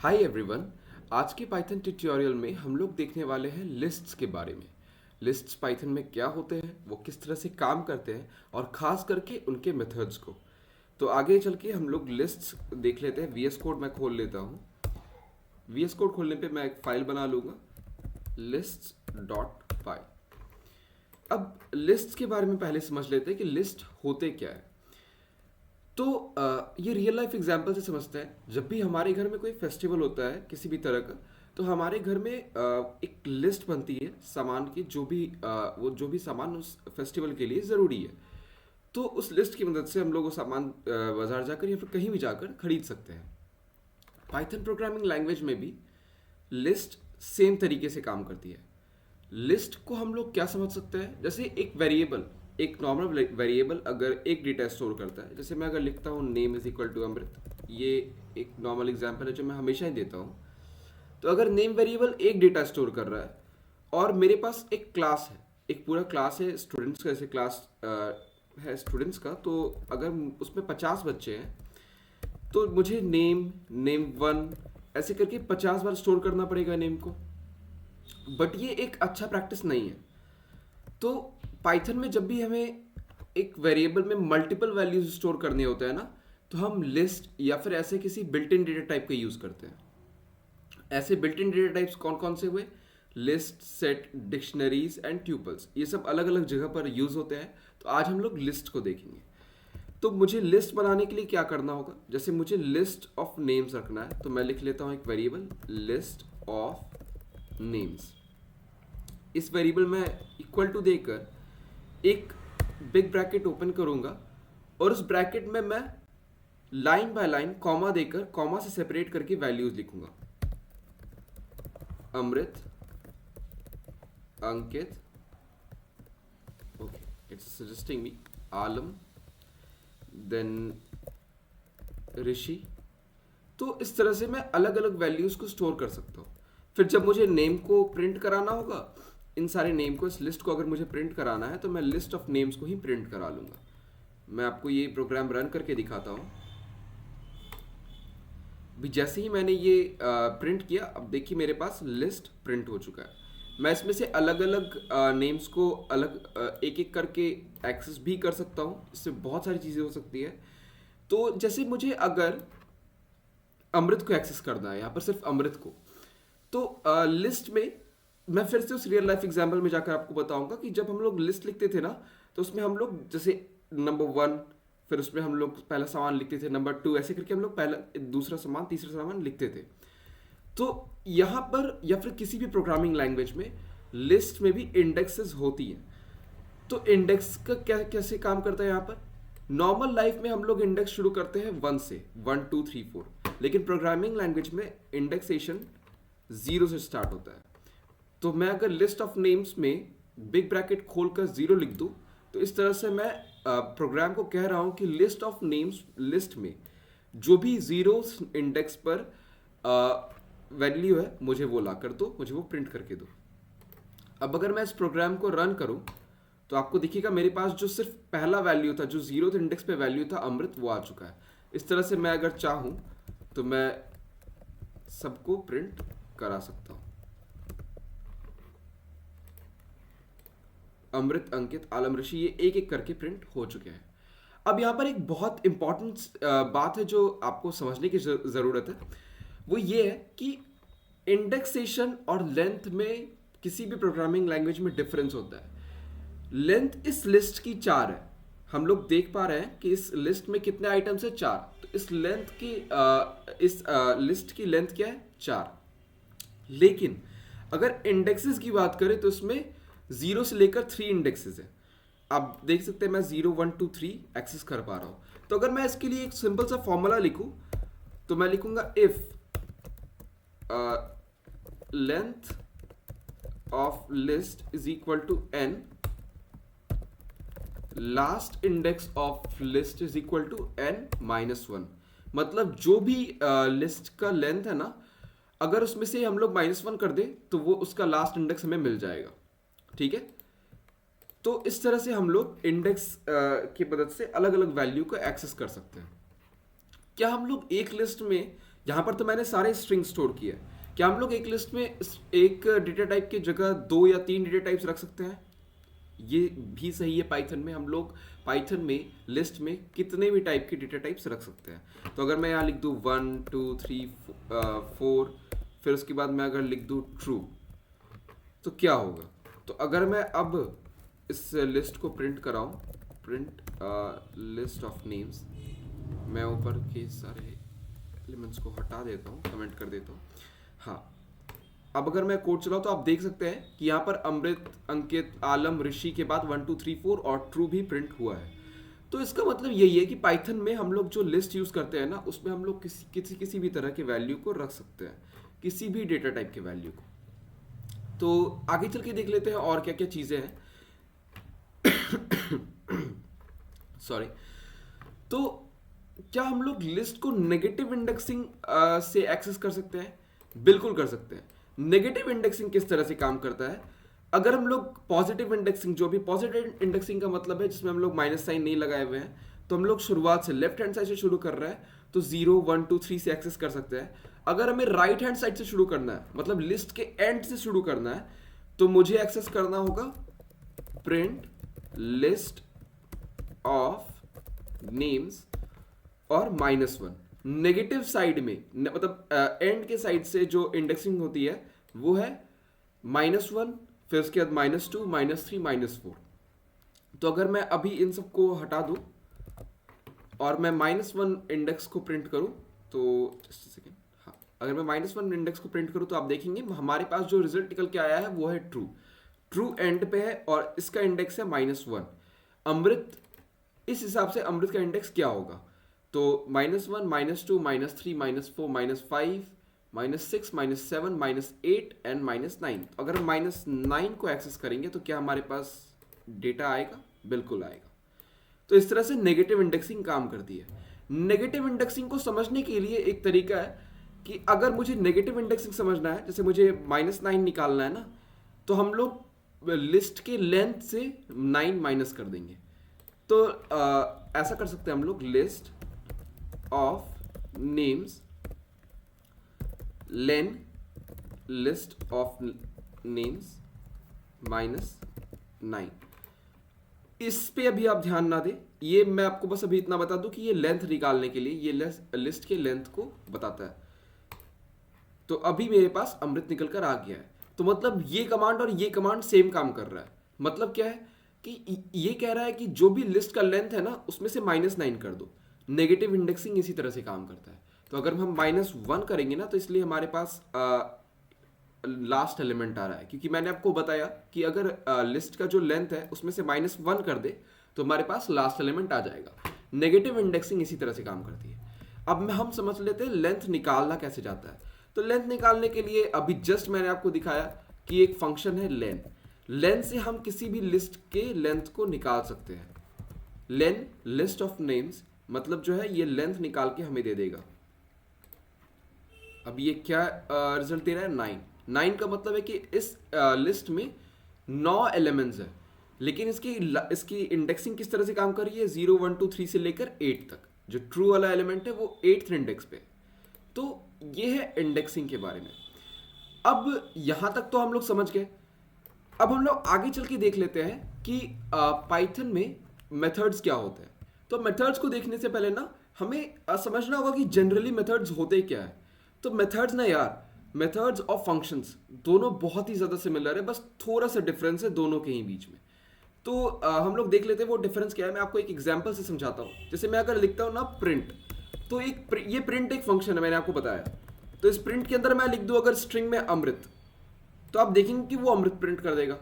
Hi everyone. आज के Python tutorial में हम लोग देखने वाले हैं लिस्ट्स के बारे में। लिस्ट्स पाइथन में क्या होते हैं, वो किस तरह से काम करते हैं और ख़ास करके उनके मेथड्स को। तो आगे चल के हम लोग लिस्ट्स देख लेते हैं। वीएस कोड मैं खोल लेता हूँ। वीएस कोड खोलने पे मैं एक फ़ाइल बना लूँगा, लिस्ट्स डॉट पाई। अब लिस्ट्स के बारे में पहले समझ लेते हैं कि लिस्ट होते क्या है। तो ये रियल लाइफ एग्जांपल से समझते हैं। जब भी हमारे घर में कोई फेस्टिवल होता है किसी भी तरह का, तो हमारे घर में एक लिस्ट बनती है सामान की, जो भी सामान उस फेस्टिवल के लिए ज़रूरी है। तो उस लिस्ट की मदद से हम लोग वो सामान बाजार जाकर या फिर कहीं भी जाकर खरीद सकते हैं। पाइथन प्रोग्रामिंग लैंग्वेज में भी लिस्ट सेम तरीके से काम करती है। लिस्ट को हम लोग क्या समझ सकते हैं, जैसे एक वेरिएबल, एक नॉर्मल वेरिएबल अगर एक डेटा स्टोर करता है, जैसे मैं अगर लिखता हूँ नेम इज इक्वल टू अमृत, ये एक नॉर्मल एग्जांपल है जो मैं हमेशा ही देता हूँ। तो अगर नेम वेरिएबल एक डेटा स्टोर कर रहा है और मेरे पास एक क्लास है, एक पूरा क्लास है स्टूडेंट्स का, जैसे क्लास है स्टूडेंट्स का, तो अगर उसमें 50 बच्चे हैं तो मुझे नेम वन ऐसे करके 50 बार स्टोर करना पड़ेगा नेम को। बट ये एक अच्छा प्रैक्टिस नहीं है। तो पाइथन में जब भी हमें एक वेरिएबल में मल्टीपल वैल्यूज स्टोर करने होते हैं ना, तो हम लिस्ट या फिर ऐसे किसी बिल्ट इन डेटा टाइप का यूज करते हैं। ऐसे बिल्ट इन डेटा टाइप्स कौन कौन से हुए? List, set, dictionaries and tuples. ये सब अलग अलग जगह पर यूज होते हैं। तो आज हम लोग लिस्ट को देखेंगे। तो मुझे लिस्ट बनाने के लिए क्या करना होगा? जैसे मुझे लिस्ट ऑफ नेम्स रखना है, तो मैं लिख लेता हूं एक वेरिएबल लिस्ट ऑफ नेम्स। इस वेरिएबल में इक्वल टू देकर एक बिग ब्रैकेट ओपन करूंगा और उस ब्रैकेट में मैं लाइन बाय लाइन कॉमा देकर, कॉमा से सेपरेट करके वैल्यूज लिखूंगा। Amrit, Ankit, okay it's suggesting me, Alam, then Rishi. तो इस तरह से मैं अलग अलग वैल्यूज को स्टोर कर सकता हूँ। फिर जब मुझे नेम को प्रिंट कराना होगा, इन सारे नेम को, इस लिस्ट को अगर मुझे प्रिंट कराना है, तो मैं लिस्ट ऑफ नेम्स को ही प्रिंट करा लूंगा। मैं आपको ये प्रोग्राम रन करके दिखाता हूँ। भी जैसे ही मैंने ये प्रिंट किया, अब देखिए मेरे पास लिस्ट प्रिंट हो चुका है। मैं इसमें से अलग अलग नेम्स को अलग एक एक करके एक्सेस भी कर सकता हूँ। इससे बहुत सारी चीज़ें हो सकती है। तो जैसे मुझे अगर अमृत को एक्सेस करना है, यहाँ पर सिर्फ अमृत को, तो लिस्ट में मैं फिर से उस रियल लाइफ एग्जाम्पल में जाकर आपको बताऊंगा कि जब हम लोग लिस्ट लिखते थे ना, तो उसमें हम लोग जैसे नंबर 1, फिर उसमें हम लोग पहला सामान लिखते थे, नंबर 2, ऐसे करके हम लोग पहला, दूसरा सामान, तीसरा सामान लिखते थे। तो यहाँ पर या फिर किसी भी प्रोग्रामिंग लैंग्वेज में लिस्ट में भी इंडेक्सेस होती हैं। तो इंडेक्स का क्या कैसे काम करता है? यहाँ पर नॉर्मल लाइफ में हम लोग इंडेक्स शुरू करते हैं 1 से, 1 2 3 4, लेकिन प्रोग्रामिंग लैंग्वेज में इंडेक्सेशन 0 से स्टार्ट होता है। तो मैं अगर लिस्ट ऑफ नेम्स में बिग ब्रैकेट खोलकर 0 लिख दूं, तो इस तरह से मैं प्रोग्राम को कह रहा हूं कि लिस्ट ऑफ नेम्स, लिस्ट में जो भी 0 इंडेक्स पर वैल्यू है, मुझे वो ला कर दो, मुझे वो प्रिंट करके दो। अब अगर मैं इस प्रोग्राम को रन करूं, तो आपको दिखेगा मेरे पास जो सिर्फ पहला वैल्यू था, जो 0th इंडेक्स पे वैल्यू था अमृत, वो आ चुका है। इस तरह से मैं अगर चाहूं तो मैं सबको प्रिंट करा सकता हूं। अमृत, अंकित, आलम, ऋषि, ये एक एक करके प्रिंट हो चुके हैं। अब यहाँ पर एक बहुत इंपॉर्टेंट बात है जो आपको समझने की ज़रूरत है। वो ये है कि इंडेक्सेशन और लेंथ में किसी भी प्रोग्रामिंग लैंग्वेज में डिफरेंस होता है। लेंथ इस लिस्ट की 4 है। हम लोग देख पा रहे हैं कि इस लिस्ट में कितने आइटम्स है? 4। तो इस लेंथ की इस लिस्ट की लेंथ क्या है? 4। लेकिन अगर इंडेक्सेस की बात करें तो इसमें 0 से लेकर 3 इंडेक्सेस है। आप देख सकते हैं मैं 0 1 2 3 एक्सेस कर पा रहा हूं। तो अगर मैं इसके लिए एक सिंपल सा फॉर्मूला लिखूं, तो मैं लिखूंगा if length of list is equal to n, last index of list is equal to n-1। मतलब जो भी लिस्ट का लेंथ है ना, अगर उसमें से हम लोग -1 कर दें, तो वो उसका लास्ट इंडेक्स हमें मिल जाएगा। ठीक है। तो इस तरह से हम लोग इंडेक्स की मदद से अलग अलग वैल्यू को एक्सेस कर सकते हैं। क्या हम लोग एक लिस्ट में यहाँ पर तो मैंने सारे स्ट्रिंग स्टोर किए हैं। क्या हम लोग एक लिस्ट में एक डेटा टाइप की जगह 2 या 3 डेटा टाइप्स रख सकते हैं? ये भी सही है। पाइथन में हम लोग पाइथन में लिस्ट में कितने भी टाइप के डेटा टाइप्स रख सकते हैं। तो अगर मैं यहाँ लिख दूँ 1 2 3 4, फिर उसके बाद मैं अगर लिख दूँ ट्रू, तो क्या होगा? तो अगर मैं अब इस लिस्ट को प्रिंट कराऊँ, प्रिंट लिस्ट ऑफ नेम्स, मैं ऊपर के सारे एलिमेंट्स को हटा देता हूँ, कमेंट कर देता हूँ। हाँ, अब अगर मैं कोड चलाऊँ तो आप देख सकते हैं कि यहाँ पर अमृत, अंकित, आलम, ऋषि के बाद 1 2 3 4 और ट्रू भी प्रिंट हुआ है। तो इसका मतलब यही है कि पाइथन में हम लोग जो लिस्ट यूज़ करते हैं ना, उसमें हम लोग किसी भी तरह के वैल्यू को रख सकते हैं, किसी भी डेटा टाइप के वैल्यू को। तो आगे चल के देख लेते हैं और क्या क्या चीज़ें हैं। सॉरी। तो क्या हम लोग लिस्ट को नेगेटिव इंडेक्सिंग से एक्सेस कर सकते हैं? बिल्कुल कर सकते हैं। नेगेटिव इंडेक्सिंग किस तरह से काम करता है? अगर हम लोग पॉजिटिव इंडेक्सिंग, जो भी पॉजिटिव इंडेक्सिंग का मतलब है जिसमें हम लोग माइनस साइन नहीं लगाए हुए हैं, तो हम लोग शुरुआत से लेफ्ट हैंड साइड से शुरू कर रहे हैं, तो 0 1 2 3 से एक्सेस कर सकते हैं। अगर हमें राइट हैंड साइड से शुरू करना है, मतलब लिस्ट के एंड से शुरू करना है, तो मुझे एक्सेस करना होगा प्रिंट लिस्ट ऑफ नेम्स और -1। नेगेटिव साइड में मतलब एंड के साइड से जो इंडेक्सिंग होती है वो है -1, फिर उसके बाद -2 -3 -4। तो अगर मैं अभी इन सबको हटा दूं और मैं -1 इंडेक्स को प्रिंट करूं, तो जस्ट सेकेंड, हाँ, अगर मैं -1 इंडेक्स को प्रिंट करूं तो आप देखेंगे हमारे पास जो रिजल्ट निकल के आया है वो है ट्रू। ट्रू एंड पे है और इसका इंडेक्स है -1। अमृत, इस हिसाब से अमृत का इंडेक्स क्या होगा? तो -1 -2 -3 -4 -5 -6 -7 -8 एंड -9। अगर हम -9 को एक्सेस करेंगे तो क्या हमारे पास डेटा आएगा? बिल्कुल आएगा। तो इस तरह से नेगेटिव इंडेक्सिंग काम करती है। नेगेटिव इंडेक्सिंग को समझने के लिए एक तरीका है कि अगर मुझे नेगेटिव इंडेक्सिंग समझना है, जैसे मुझे -9 निकालना है ना, तो हम लोग लिस्ट के लेंथ से 9 माइनस कर देंगे। तो ऐसा कर सकते हैं हम लोग, list of names lane list of names -9। इस पे अभी आप ध्यान ना दें, ये मैं आपको बस अभी इतना बता दूं कि ये लेंथ निकालने के लिए, ये लिस्ट के लेंथ को बताता है। तो अभी मेरे पास अमृत निकल कर आ गया है, तो मतलब ये कमांड और ये कमांड सेम काम कर रहा है। मतलब क्या है कि ये कह रहा है कि जो भी लिस्ट का लेंथ है ना, उसमें से -9 कर दो। नेगेटिव इंडेक्सिंग इसी तरह से काम करता है। तो अगर हम -1 करेंगे ना, तो इसलिए हमारे पास लास्ट एलिमेंट आ रहा है, क्योंकि मैंने आपको बताया कि अगर लिस्ट का जो लेंथ है उसमें से -1 कर दे तो हमारे पास लास्ट एलिमेंट आ जाएगा। नेगेटिव इंडेक्सिंग इसी तरह से काम करती है। अब हम समझ लेते हैं लेंथ निकालना कैसे जाता है। तो लेंथ निकालने के लिए अभी जस्ट मैंने आपको दिखाया कि एक फंक्शन है लेन। लेन से हम किसी भी लिस्ट के लेंथ को निकाल सकते हैं। लेन लिस्ट ऑफ नेम्स मतलब जो है ये लेंथ निकाल के हमें दे देगा। अब ये क्या रिजल्ट दे रहा है? 9। 9 का मतलब है कि इस लिस्ट में 9 एलिमेंट्स है, लेकिन इसकी इंडेक्सिंग किस तरह से काम कर रही है? 0 1 2 3 से लेकर 8 तक। जो ट्रू वाला एलिमेंट है वो 8th इंडेक्स पे। तो ये है इंडेक्सिंग के बारे में। अब यहां तक तो हम लोग समझ गए। अब हम लोग आगे चल के देख लेते हैं कि पाइथन में मेथड्स क्या होते हैं। तो मेथड्स को देखने से पहले ना हमें समझना होगा कि जनरली मेथड्स होते क्या है। तो मेथड्स ना यार, मेथड्स और फंक्शंस दोनों बहुत ही ज़्यादा सिमिलर है, बस थोड़ा सा डिफरेंस है दोनों के ही बीच में। तो हम लोग देख लेते हैं वो डिफरेंस क्या है। मैं आपको एक एग्जांपल से समझाता हूँ। जैसे मैं अगर लिखता हूँ ना प्रिंट, तो ये प्रिंट एक फंक्शन है, मैंने आपको बताया। तो इस प्रिंट के अंदर मैं लिख दूँ अगर स्ट्रिंग में अमृत, तो आप देखेंगे कि वो अमृत प्रिंट कर देगा।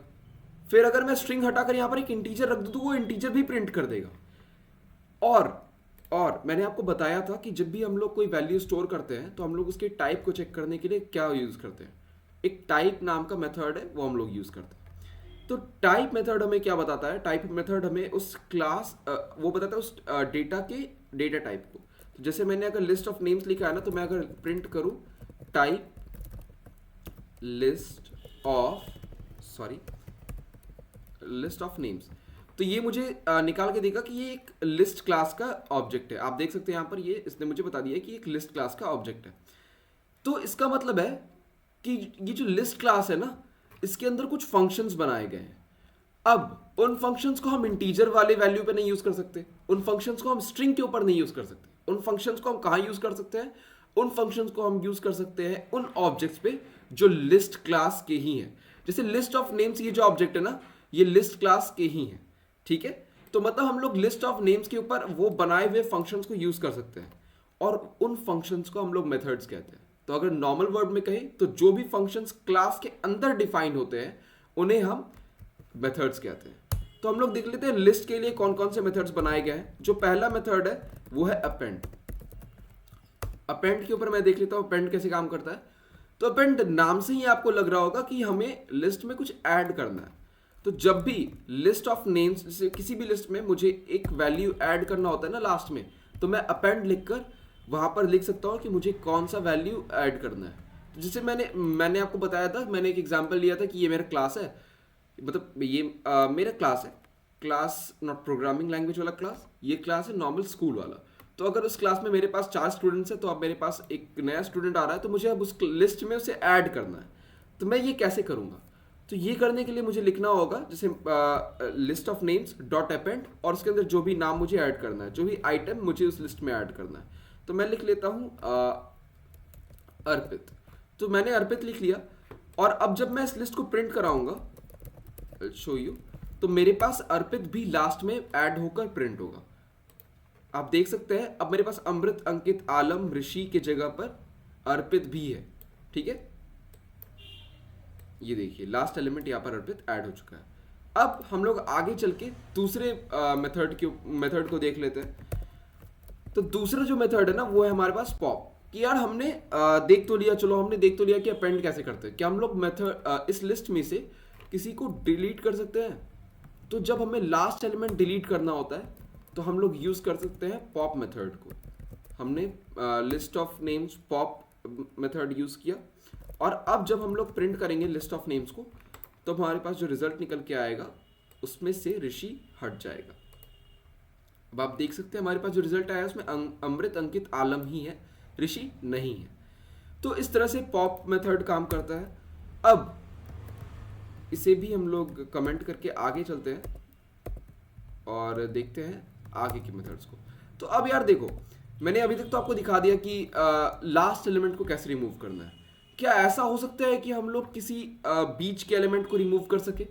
फिर अगर मैं स्ट्रिंग हटाकर यहाँ पर एक इंटीजर रख दूँ तो वो इंटीजर भी प्रिंट कर देगा। और मैंने आपको बताया था कि जब भी हम लोग कोई वैल्यू स्टोर करते हैं तो हम लोग उसके टाइप को चेक करने के लिए क्या यूज़ करते हैं? एक टाइप नाम का मेथड है, वो हम लोग यूज़ करते हैं। तो टाइप मेथड हमें क्या बताता है? टाइप मेथड हमें उस क्लास वो बताता है उस डेटा के डेटा टाइप को। तो जैसे मैंने अगर लिस्ट ऑफ नेम्स लिखा है ना, तो मैं अगर प्रिंट करूँ टाइप लिस्ट ऑफ नेम्स, तो ये मुझे निकाल के देगा कि ये एक लिस्ट क्लास का ऑब्जेक्ट है। आप देख सकते हैं यहाँ पर ये इसने मुझे बता दिया है कि एक लिस्ट क्लास का ऑब्जेक्ट है। तो इसका मतलब है कि ये जो लिस्ट क्लास है ना, इसके अंदर कुछ फंक्शंस बनाए गए हैं। अब उन फंक्शंस को हम इंटीजर वाले वैल्यू पे नहीं यूज कर सकते, उन फंक्शंस को हम स्ट्रिंग के ऊपर नहीं यूज कर सकते। उन फंक्शंस को हम कहाँ यूज कर सकते हैं? उन फंक्शंस को हम यूज कर सकते हैं उन ऑब्जेक्ट्स पे जो लिस्ट क्लास के ही हैं। जैसे लिस्ट ऑफ नेम्स, ये जो ऑब्जेक्ट है ना, ये लिस्ट क्लास के ही हैं, ठीक है। तो मतलब हम लोग लिस्ट ऑफ नेम्स के ऊपर वो बनाए हुए फंक्शंस को यूज कर सकते हैं, और उन फंक्शंस को हम लोग मेथड्स कहते हैं। तो अगर नॉर्मल वर्ड में कहें तो जो भी फंक्शंस क्लास के अंदर डिफाइन होते हैं उन्हें हम मेथड्स कहते हैं। तो हम लोग देख लेते हैं लिस्ट के लिए कौन कौन से मेथड्स बनाए गए हैं। जो पहला मेथड है वो है अपेंड। अपेंड के ऊपर मैं देख लेता हूं अपेंड कैसे काम करता है। तो अपेंड नाम से ही आपको लग रहा होगा कि हमें लिस्ट में कुछ ऐड करना है। तो जब भी लिस्ट ऑफ नेम्स, जैसे किसी भी लिस्ट में मुझे एक वैल्यू ऐड करना होता है ना लास्ट में, तो मैं अपेंड लिखकर वहां पर लिख सकता हूं कि मुझे कौन सा वैल्यू ऐड करना है। तो जैसे मैंने आपको बताया था, मैंने एक एग्जांपल लिया था कि ये मेरा क्लास है, मतलब ये मेरा क्लास है, क्लास नॉट प्रोग्रामिंग लैंग्वेज वाला क्लास, ये क्लास है नॉर्मल स्कूल वाला। तो अगर उस क्लास में मेरे पास 4 स्टूडेंट्स हैं, तो अब मेरे पास एक नया स्टूडेंट आ रहा है, तो मुझे अब उस लिस्ट में उसे ऐड करना है। तो मैं ये कैसे करूँगा? तो ये करने के लिए मुझे लिखना होगा जैसे list of names dot append, और उसके अंदर जो भी नाम मुझे ऐड करना है, जो भी आइटम मुझे उस लिस्ट में ऐड करना है। तो मैं लिख लेता हूँ अर्पित। तो मैंने अर्पित लिख लिया, और अब जब मैं इस लिस्ट को प्रिंट कराऊंगा, शो यू, तो मेरे पास अर्पित भी लास्ट में ऐड होकर प्रिंट होगा। आप देख सकते हैं अब मेरे पास अमृत, अंकित, आलम, ऋषि के जगह पर अर्पित भी है, ठीक है। ये देखिए लास्ट एलिमेंट यहाँ पर अर्पित ऐड हो चुका है। अब हम लोग आगे चल के दूसरे मेथड को देख लेते हैं। तो दूसरा जो मेथड है ना वो है हमारे पास पॉप। कि यार हमने देख तो लिया, चलो हमने देख तो लिया कि अपेंड कैसे करते हैं। क्या हम लोग मेथड इस लिस्ट में से किसी को डिलीट कर सकते हैं? तो जब हमें लास्ट एलिमेंट डिलीट करना होता है तो हम लोग यूज कर सकते हैं पॉप मेथड को। हमने list of names pop method use किया, और अब जब हम लोग प्रिंट करेंगे लिस्ट ऑफ नेम्स को, तो हमारे पास जो रिजल्ट निकल के आएगा उसमें से ऋषि हट जाएगा। अब आप देख सकते हैं हमारे पास जो रिजल्ट आया उसमें अमृत, अंकित, आलम ही है, ऋषि नहीं है। तो इस तरह से पॉप मेथड काम करता है। अब इसे भी हम लोग कमेंट करके आगे चलते हैं और देखते हैं आगे के मेथड्स को। तो अब यार देखो, मैंने अभी तक तो आपको दिखा दिया कि लास्ट एलिमेंट को कैसे रिमूव करना है। क्या ऐसा हो सकता है कि हम लोग किसी बीच के एलिमेंट को रिमूव कर सके?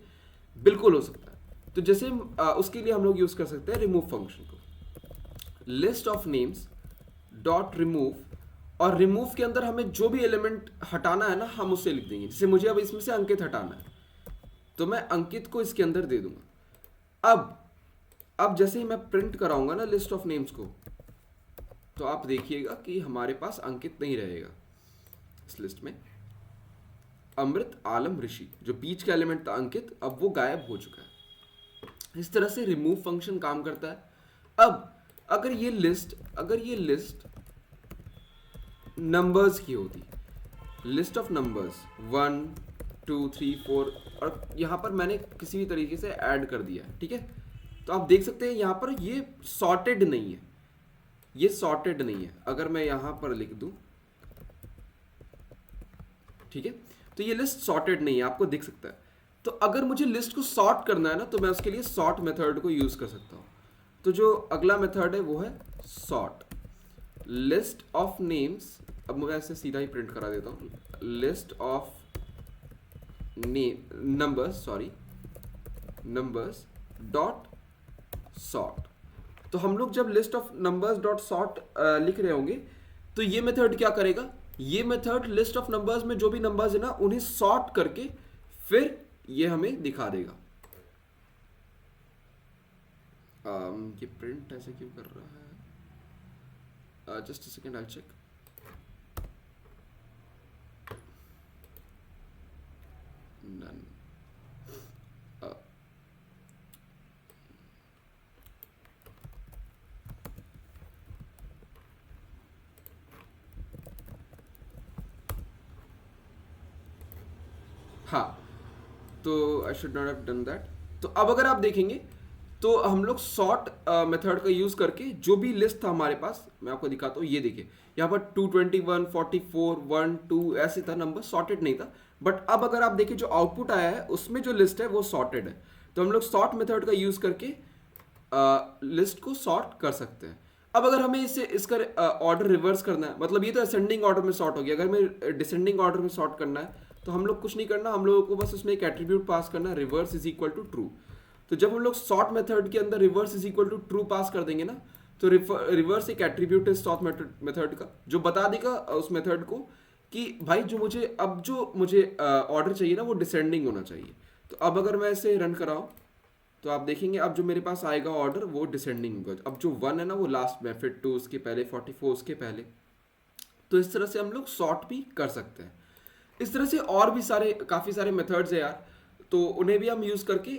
बिल्कुल हो सकता है। तो जैसे उसके लिए हम लोग यूज कर सकते हैं रिमूव फंक्शन को। List of names dot remove, और रिमूव के अंदर हमें जो भी एलिमेंट हटाना है ना हम उसे लिख देंगे। जैसे मुझे अब इसमें से अंकित हटाना है, तो मैं अंकित को इसके अंदर दे दूंगा। अब जैसे ही मैं प्रिंट कराऊंगा ना लिस्ट ऑफ नेम्स को, तो आप देखिएगा कि हमारे पास अंकित नहीं रहेगा इस लिस्ट में। अमृत, आलम, ऋषि, जो बीच का एलिमेंट था अंकित, अब वो गायब हो चुका है। इस तरह से रिमूव फंक्शन काम करता है। अब अगर ये लिस्ट नंबर्स की होती, लिस्ट ऑफ नंबर्स 1 2 3 4, और यहां पर मैंने किसी भी तरीके से ऐड कर दिया है, ठीक है। तो आप देख सकते हैं यहां पर ये सॉर्टेड नहीं है, ये सॉर्टेड नहीं है। अगर मैं यहां पर लिख दूं, ठीक है, तो ये लिस्ट सॉर्टेड नहीं है, आपको दिख सकता है। तो अगर मुझे लिस्ट को सॉर्ट करना है ना, तो मैं उसके लिए सॉर्ट मेथड को यूज कर सकता हूं। तो जो अगला मेथड है वो है सॉर्ट। लिस्ट ऑफ नेम्स, अब मैं ऐसे सीधा ही प्रिंट करा देता हूं, list of numbers dot sort. तो हम लोग जब list of numbers dot sort लिख रहे होंगे, तो ये मेथड क्या करेगा? ये मेथड लिस्ट ऑफ नंबर्स में जो भी नंबर्स है ना उन्हें सॉर्ट करके फिर ये हमें दिखा देगा। ये प्रिंट ऐसे क्यों कर रहा है? Just a second, I check. None. हाँ, तो I should not have done that. तो अब अगर आप देखेंगे तो हम लोग सॉर्ट मेथड का यूज करके जो भी लिस्ट था हमारे पास, मैं आपको दिखाता हूँ, ये देखिए यहाँ पर 221, 44, 1, 2 ऐसे था, नंबर सॉर्टेड नहीं था। बट अब अगर आप देखिए जो आउटपुट आया है उसमें जो लिस्ट है वो सॉर्टेड है। तो हम लोग सॉर्ट मेथड का यूज करके लिस्ट को सॉर्ट कर सकते हैं। अब अगर हमें इसे इसका ऑर्डर रिवर्स करना है, मतलब ये तो असेंडिंग ऑर्डर में सॉर्ट हो गया, अगर हमें डिसेंडिंग ऑर्डर में सॉर्ट करना है तो हम लोग कुछ नहीं करना, हम लोगों को बस उसमें एक एट्रीब्यूट पास करना है, reverse is equal to true. तो जब हम लोग सॉर्ट मेथड के अंदर reverse is equal to true pass कर देंगे ना, तो रिवर्स एक एट्रीब्यूट है सॉर्ट मेथड का जो बता देगा उस मेथड को कि भाई जो मुझे ऑर्डर चाहिए ना वो डिसेंडिंग होना चाहिए। तो अब अगर मैं इसे रन कराऊं तो आप देखेंगे अब जो मेरे पास आएगा ऑर्डर वो डिसेंडिंग होगा। अब जो 1 है ना वो लास्ट में, फिर 2 उसके पहले, 44 उसके पहले। तो इस तरह से हम लोग सॉर्ट भी कर सकते हैं। इस तरह से और भी काफ़ी सारे मेथड्स है यार, तो उन्हें भी हम यूज़ करके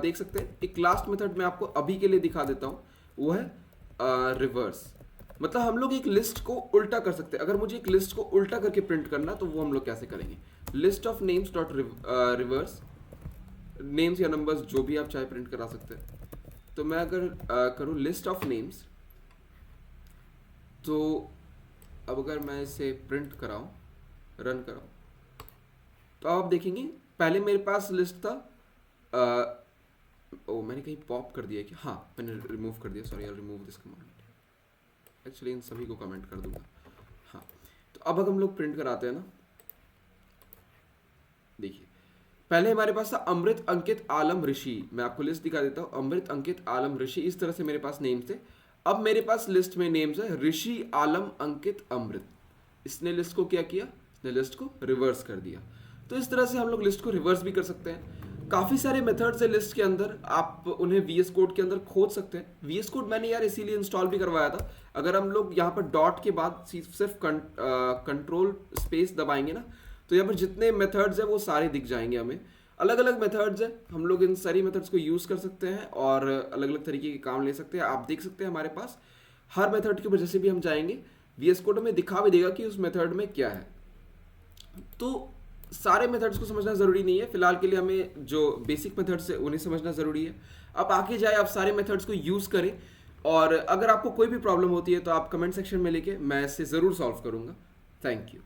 देख सकते हैं। एक लास्ट मेथड मैं आपको अभी के लिए दिखा देता हूँ, वो है रिवर्स। मतलब हम लोग एक लिस्ट को उल्टा कर सकते हैं। अगर मुझे एक लिस्ट को उल्टा करके प्रिंट करना तो वो हम लोग कैसे करेंगे, list of names dot reverse, names या नंबर्स जो भी आप चाहे प्रिंट करा सकते हैं। तो मैं अगर करूँ लिस्ट ऑफ नेम्स, तो अब अगर मैं इसे प्रिंट कराऊँ, रन कराऊँ, तो आप देखेंगे पहले मेरे पास लिस्ट था, मैंने कहीं पॉप कर दिया कि हाँ मैंने रिमूव कर दिया, sorry, I remove this command. Actually in सभी को कमेंट कर दूंगा। हाँ, तो अब अगर हम लोग प्रिंट कराते हैं ना, देखिए पहले हमारे पास था अमृत, अंकित, आलम, ऋषि। मैं आपको लिस्ट दिखा देता हूँ, अमृत, अंकित, आलम, ऋषि, इस तरह से मेरे पास नेम्स थे। अब मेरे पास लिस्ट में नेम्स है ऋषि, आलम, अंकित, अमृत। इसने लिस्ट को क्या किया, इसने लिस्ट को रिवर्स कर दिया। तो इस तरह से हम लोग लिस्ट को रिवर्स भी कर सकते हैं। काफ़ी सारे मेथड्स है लिस्ट के अंदर, आप उन्हें VS कोड के अंदर खोज सकते हैं। VS कोड मैंने यार इसीलिए इंस्टॉल भी करवाया था। अगर हम लोग यहाँ पर डॉट के बाद सिर्फ कंट्रोल स्पेस दबाएंगे ना, तो यहाँ पर जितने मेथड्स है वो सारे दिख जाएंगे हमें। अलग अलग मेथड्स है, हम लोग इन सारी मेथड्स को यूज़ कर सकते हैं और अलग अलग तरीके के काम ले सकते हैं। आप देख सकते हैं हमारे पास हर मेथड के ऊपर जैसे भी हम जाएंगे VS कोड हमें दिखा भी देगा कि उस मेथड में क्या है। तो सारे मेथड्स को समझना ज़रूरी नहीं है, फिलहाल के लिए हमें जो बेसिक मेथड्स है उन्हें समझना ज़रूरी है। आप आगे जाए, आप सारे मेथड्स को यूज़ करें, और अगर आपको कोई भी प्रॉब्लम होती है तो आप कमेंट सेक्शन में लिखे, मैं इसे ज़रूर सॉल्व करूँगा। Thank you.